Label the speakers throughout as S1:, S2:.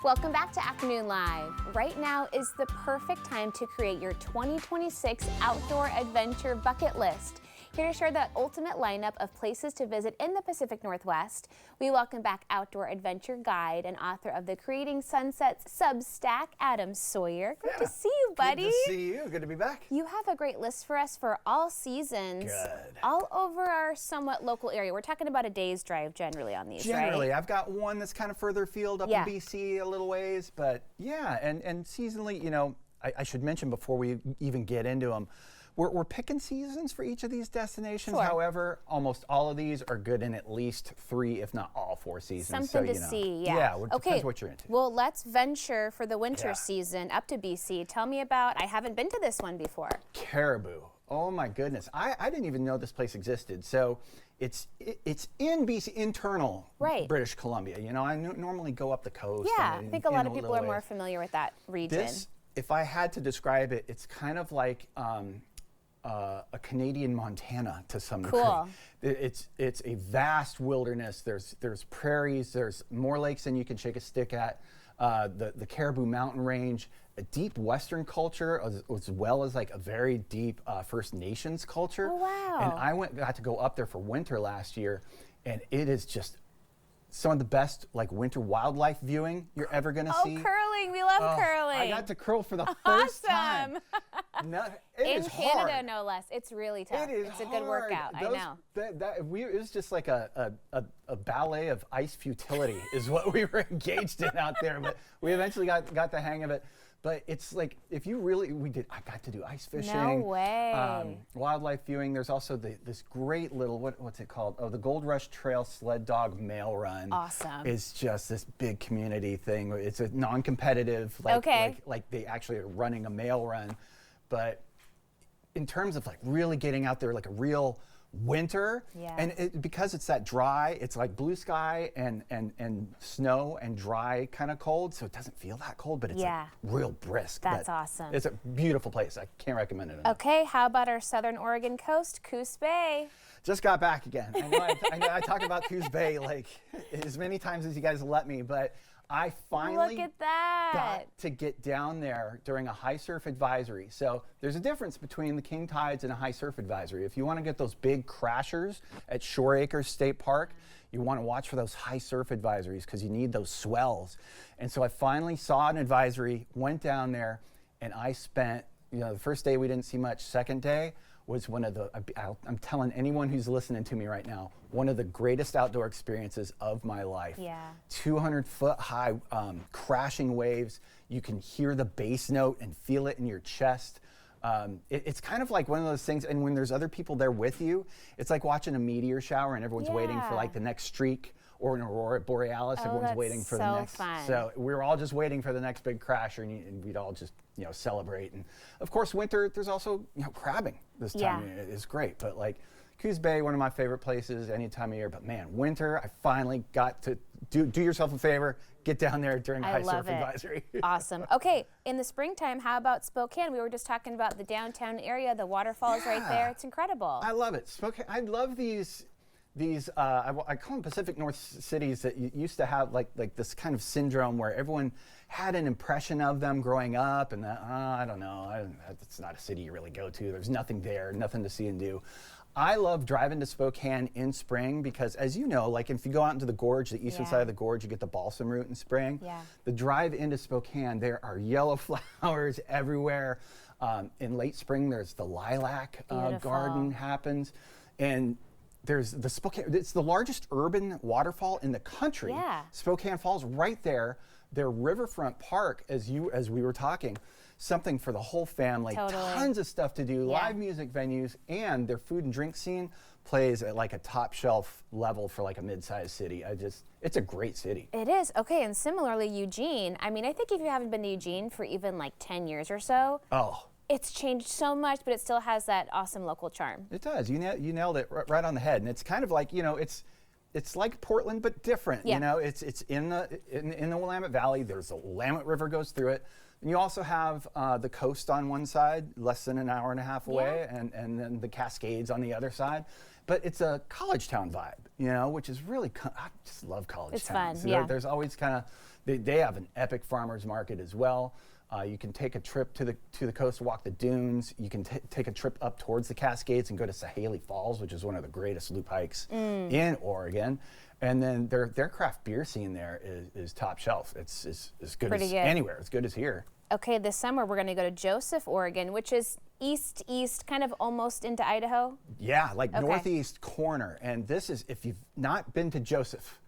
S1: Welcome back to Afternoon Live. Right now is the perfect time to create your 2026 outdoor adventure bucket list. Here to share the ultimate lineup of places to visit in the Pacific Northwest, we welcome back outdoor adventure guide and author of the Creating Sunsets Substack, Adam Sawyer. Good to see you, buddy.
S2: Good to see you. Good to be back.
S1: You have a great list for us for all seasons.
S2: Good.
S1: All over our somewhat local area. We're talking about a day's drive generally on these,
S2: Generally,
S1: right?
S2: I've got one that's kind of further afield up in BC a little ways, but yeah, and seasonally, you know, I should mention before we even get into them, we're picking seasons for each of these destinations.
S1: Sure.
S2: However, almost all of these are good in at least 3, if not all 4 seasons.
S1: Something to see, yeah.
S2: Yeah, it depends what you're into.
S1: Well, let's venture for the winter season up to BC. Tell me about, I haven't been to this one before.
S2: Cariboo. Oh my goodness. I didn't even know this place existed. So it's in BC, internal British Columbia. You know, I normally go up the coast.
S1: Yeah, I think a lot of people are more familiar with that region.
S2: This, if I had to describe it, it's kind of like a Canadian Montana to some degree. It's a vast wilderness. There's prairies. There's more lakes than you can shake a stick at. The Cariboo Mountain Range, a deep Western culture, as well as like a very deep First Nations culture.
S1: Oh, wow.
S2: And I got to go up there for winter last year, and it is just some of the best like winter wildlife viewing you're ever going to see.
S1: Oh, curling. We love curling.
S2: I got to curl for the first time.
S1: No,
S2: it
S1: in
S2: is
S1: Canada,
S2: hard.
S1: no less. It's really tough. It's a good
S2: hard.
S1: workout. I know.
S2: It was just like a ballet of ice futility is what we were engaged in out there. But we eventually got the hang of it. But it's like, if you really, I got to do ice fishing.
S1: No way.
S2: Wildlife viewing. There's also this great little, what's it called? Oh, the Gold Rush Trail Sled Dog Mail Run.
S1: Awesome.
S2: It's just this big community thing. It's a non-competitive, like they actually are running a mail run. But in terms of like really getting out there, like a real winter, and because it's that dry, it's like blue sky and snow and dry kind of cold, so it doesn't feel that cold, but it's like real brisk.
S1: That's awesome.
S2: It's a beautiful place. I can't recommend it enough.
S1: Okay, how about our southern Oregon coast, Coos Bay?
S2: Just got back again. I know I talk about Coos Bay like as many times as you guys let me, but I finally got to get down there during a high surf advisory. So there's a difference between the king tides and a high surf advisory. If you want to get those big crashers at Shore Acres State Park, you want to watch for those high surf advisories because you need those swells. And so I finally saw an advisory, went down there, and I spent, the first day we didn't see much. Second day was one of the, I'm telling anyone who's listening to me right now, one of the greatest outdoor experiences of my life.
S1: Yeah.
S2: 200-foot high crashing waves. You can hear the bass note and feel it in your chest. It's kind of like one of those things, and when there's other people there with you, it's like watching a meteor shower and everyone's waiting for like the next streak, or an aurora borealis. Everyone's waiting for the next.
S1: Fun.
S2: So we're all just waiting for the next big crasher, and we'd all just celebrate. And of course, winter there's also crabbing this time is great. But like Coos Bay, one of my favorite places any time of year. But man, winter, I finally got to do yourself a favor, get down there during a high surf advisory.
S1: Awesome. Okay, in the springtime, how about Spokane? We were just talking about the downtown area, the waterfalls right there. It's incredible.
S2: I love it. Spokane. I love these I call them Pacific North cities that used to have like this kind of syndrome where everyone had an impression of them growing up, and I don't know, it's not a city you really go to. There's nothing there, nothing to see and do. I love driving to Spokane in spring because, as you know, like if you go out into the gorge, the eastern side of the gorge, you get the balsam route in spring. Yeah. The drive into Spokane, there are yellow flowers everywhere. In late spring, there's the lilac garden happens, and there's the Spokane. It's the largest urban waterfall in the country.
S1: Yeah.
S2: Spokane Falls, right there. Their Riverfront Park, as we were talking, something for the whole family.
S1: Totally.
S2: Tons of stuff to do, live music venues, and their food and drink scene plays at like a top shelf level for like a mid-sized city. It's a great city.
S1: It is. Okay, and similarly, Eugene. I mean, I think if you haven't been to Eugene for even like 10 years or so, it's changed so much, but it still has that awesome local charm.
S2: It does. You nailed it right on the head. And it's kind of like, it's like Portland but different.
S1: Yeah.
S2: You know, it's in the Willamette Valley. There's the Willamette River goes through it. And you also have the coast on one side, less than an hour and a half away, and then the Cascades on the other side. But it's a college town vibe, you know, which is really, I just love college
S1: it's
S2: towns.
S1: Fun, yeah.
S2: There's always kind of, they have an epic farmers market as well. You can take a trip to the coast, walk the dunes. You can take a trip up towards the Cascades and go to Cascades Falls, which is one of the greatest loop hikes in Oregon. And then their craft beer scene there is top shelf. It's as good as anywhere, as good as here.
S1: Okay, this summer we're going to go to Joseph, Oregon, which is east, kind of almost into Idaho.
S2: Yeah, like northeast corner. And this is, if you've not been to Joseph,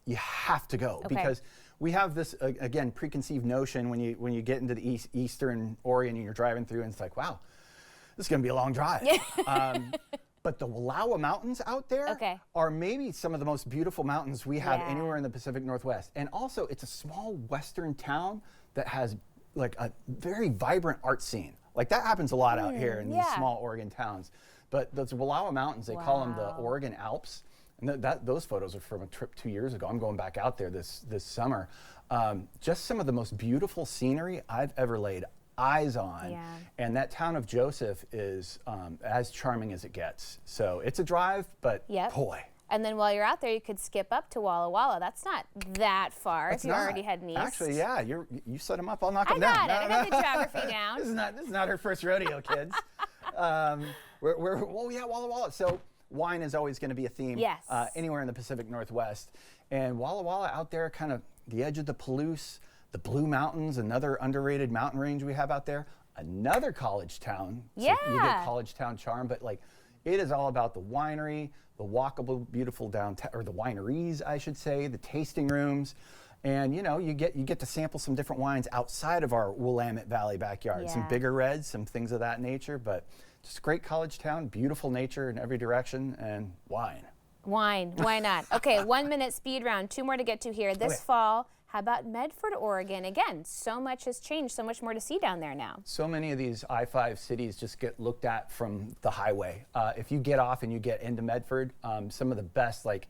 S2: you have to go because we have this again preconceived notion when you get into the eastern Oregon and you're driving through, and it's like, wow, this is going to be a long drive. But the Wallowa Mountains out there are maybe some of the most beautiful mountains we have anywhere in the Pacific Northwest. And also, it's a small western town that has like a very vibrant art scene. Like that happens a lot out here in these small Oregon towns. But those Wallowa Mountains, they call them the Oregon Alps. And those photos are from a trip 2 years ago. I'm going back out there this summer. Just some of the most beautiful scenery I've ever laid eyes on.
S1: Yeah.
S2: And that town of Joseph is as charming as it gets. So it's a drive, but boy.
S1: And then while you're out there, you could skip up to Walla Walla. That's not that far if you're already heading east.
S2: Actually, yeah, you set them up. I'll knock them down.
S1: I got the geography down.
S2: This is not her first rodeo, kids. Walla Walla. So wine is always going to be a theme anywhere in the Pacific Northwest. And Walla Walla out there, kind of the edge of the Palouse, the Blue Mountains, another underrated mountain range we have out there. Another college town. So you get college town charm, but like it is all about the winery, the walkable, beautiful downtown, or the wineries, I should say, the tasting rooms. And you know, you get to sample some different wines outside of our Willamette Valley backyard. Some bigger reds, some things of that nature, but just a great college town, beautiful nature in every direction, and wine.
S1: Wine, why not? Okay, 1 minute speed round, 2 more to get to here. This fall, how about Medford, Oregon? Again, so much has changed, so much more to see down there now. So
S2: many of these I-5 cities just get looked at from the highway. If you get off and you get into Medford, some of the best like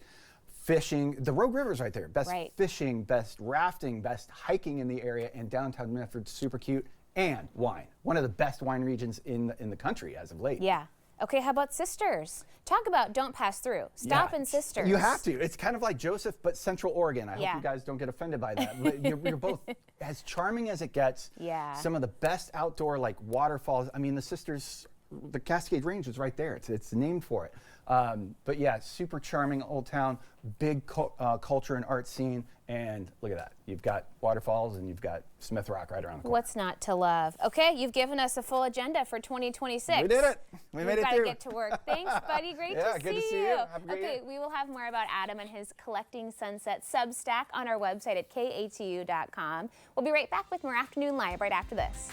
S2: fishing, the Rogue River's right there. Best fishing, best rafting, best hiking in the area, and downtown Medford's super cute, and wine. One of the best wine regions in the country as of late.
S1: Yeah. Okay, how about Sisters? Talk about don't pass through. Stop in Sisters.
S2: You have to. It's kind of like Joseph, but Central Oregon. I hope you guys don't get offended by that. You're both as charming as it gets.
S1: Yeah.
S2: Some of the best outdoor like waterfalls. I mean, the Sisters, the Cascade Range is right there. It's named for it. But yeah, super charming old town, big culture and art scene, and look at that. You've got waterfalls and you've got Smith Rock right around the corner.
S1: What's not to love? Okay, you've given us a full agenda for 2026.
S2: We did it. We made it through.
S1: We've got to get to work. Thanks, buddy. Great to see you.
S2: Good to see you. Have a great year.
S1: We will have more about Adam and his Collecting Sunset Substack on our website at katu.com. We'll be right back with more Afternoon Live right after this.